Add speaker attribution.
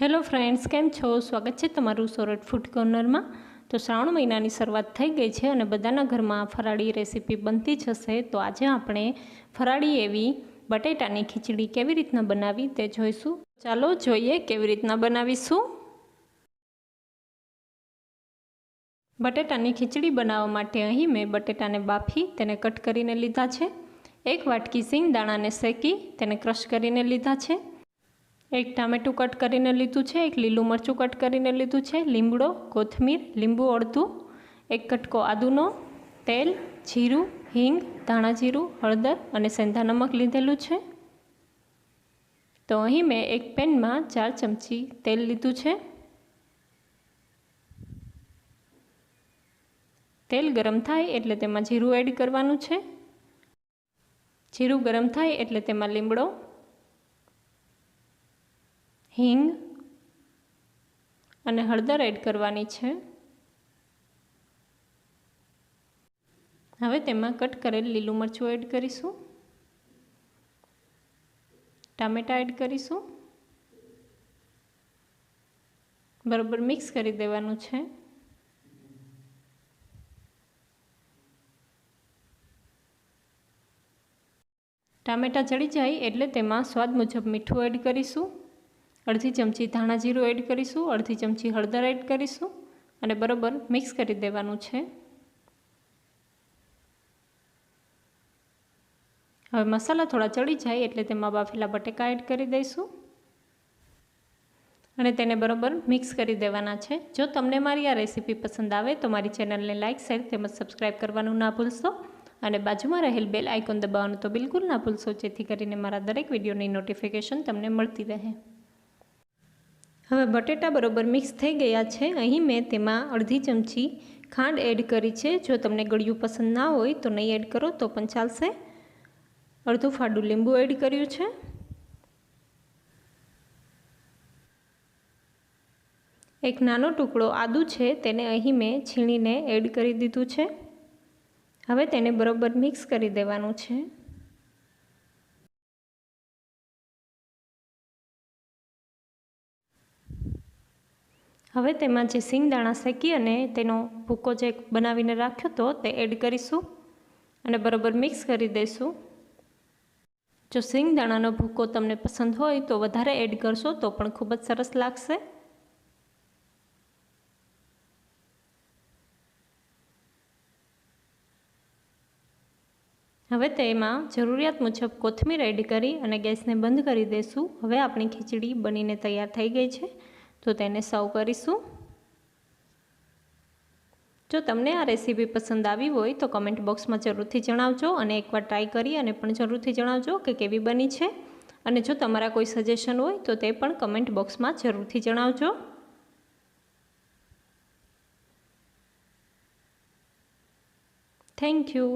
Speaker 1: Hello friends, કેમ છો? સ્વાગત છે તમારું સોરઠ ફૂડ કોર્નરમાં। તો શ્રાવણ મહિનાની શરૂઆત થઈ ગઈ છે અને બધાના ઘરમાં ફરાળી રેસીપી બનતી જ હશે। તો આજે આપણે ફરાળી એવી બટેટાની ખીચડી કેવી રીતના બનાવી તે જોઈશું। ચાલો જોઈએ કેવી રીતના બનાવીશું। બટેટાની ખીચડી બનાવવા માટે અહીં મેં બટેટાને બાફી તેને કટ કરીને લીધા છે। એક વાટકી સિંગ દાણાને શેકી તેને ક્રશ કરીને લીધા છે। એક ટામેટું કટ કરીને લીધું છે। એક લીલું મરચું કટ કરીને લીધું છે। લીમડો, કોથમીર, લીંબુ અડધું, એક કટકો આદુનો, તેલ, જીરું, હિંગ, ધાણા જીરું, હળદર અને સેંધા નમક લીધેલું છે। તો અહીં મેં એક પેનમાં 4 ચમચી તેલ લીધું છે। તેલ ગરમ થાય એટલે તેમાં જીરું એડ કરવાનું છે। જીરું ગરમ થાય એટલે તેમાં લીમડો, હિંગ અને હળદર એડ કરવાની છે। હવે તેમાં કટ કરેલ લીલું મરચું એડ કરીશું, ટામેટાં એડ કરીશું, બરાબર મિક્સ કરી દેવાનું છે। ટામેટાં ચડી જાય એટલે તેમાં સ્વાદ મુજબ મીઠું એડ કરીશું, અડધી ચમચી ધાણા જીરું એડ કરીશું, અડધી ચમચી હળદર એડ કરીશું અને બરાબર મિક્સ કરી દેવાનું છે। હવે મસાલા થોડા ચડી જાય એટલે તેમાં બાફેલા બટેકા એડ કરી દઈશું અને તેને બરાબર મિક્સ કરી દેવાના છે। જો તમને મારી આ રેસીપી પસંદ આવે તો મારી ચેનલને લાઇક, શેર તેમજ સબસ્ક્રાઈબ કરવાનું ના ભૂલશો અને બાજુમાં રહેલ બેલ આઇકોન દબાવવાનું તો બિલકુલ ના ભૂલશો, જેથી કરીને મારા દરેક વિડીયોની નોટિફિકેશન તમને મળતી રહે। હવે બટેટા બરાબર મિક્સ થઈ ગયા છે। અહીં મેં તેમાં અડધી ચમચી ખાંડ એડ કરી છે। જો તમને ગળ્યું પસંદ ના હોય તો નહીં એડ કરો તો પણ ચાલશે। અડધું ફાડું લીંબુ એડ કર્યું છે। એક નાનો ટુકડો આદુ છે તેને અહીં મેં છીણીને એડ કરી દીધું છે। હવે તેને બરાબર મિક્સ કરી દેવાનું છે। હવે તેમાં જે સિંગદાણા શેકી અને તેનો ભૂકો જે બનાવીને રાખ્યો હતો તે એડ કરીશું અને બરાબર મિક્સ કરી દઈશું। જો સિંગદાણાનો ભૂકો તમને પસંદ હોય તો વધારે એડ કરશો તો પણ ખૂબ જ સરસ લાગશે। હવે તેમાં જરૂરિયાત મુજબ કોથમીર એડ કરી અને ગેસને બંધ કરી દઈશું। હવે આપણી ખીચડી બનીને તૈયાર થઈ ગઈ છે, તો તેને સર્વ કરીશું। જો તમને આ રેસીપી પસંદ આવી હોય તો કમેન્ટ બોક્સમાં જરૂરથી જણાવજો અને એકવાર ટ્રાય કરી અને પણ જરૂરથી જણાવજો કે કેવી બની છે। અને જો તમારા કોઈ સજેશન હોય તો તે પણ કમેન્ટ બોક્સમાં જરૂરથી જણાવજો। Thank you.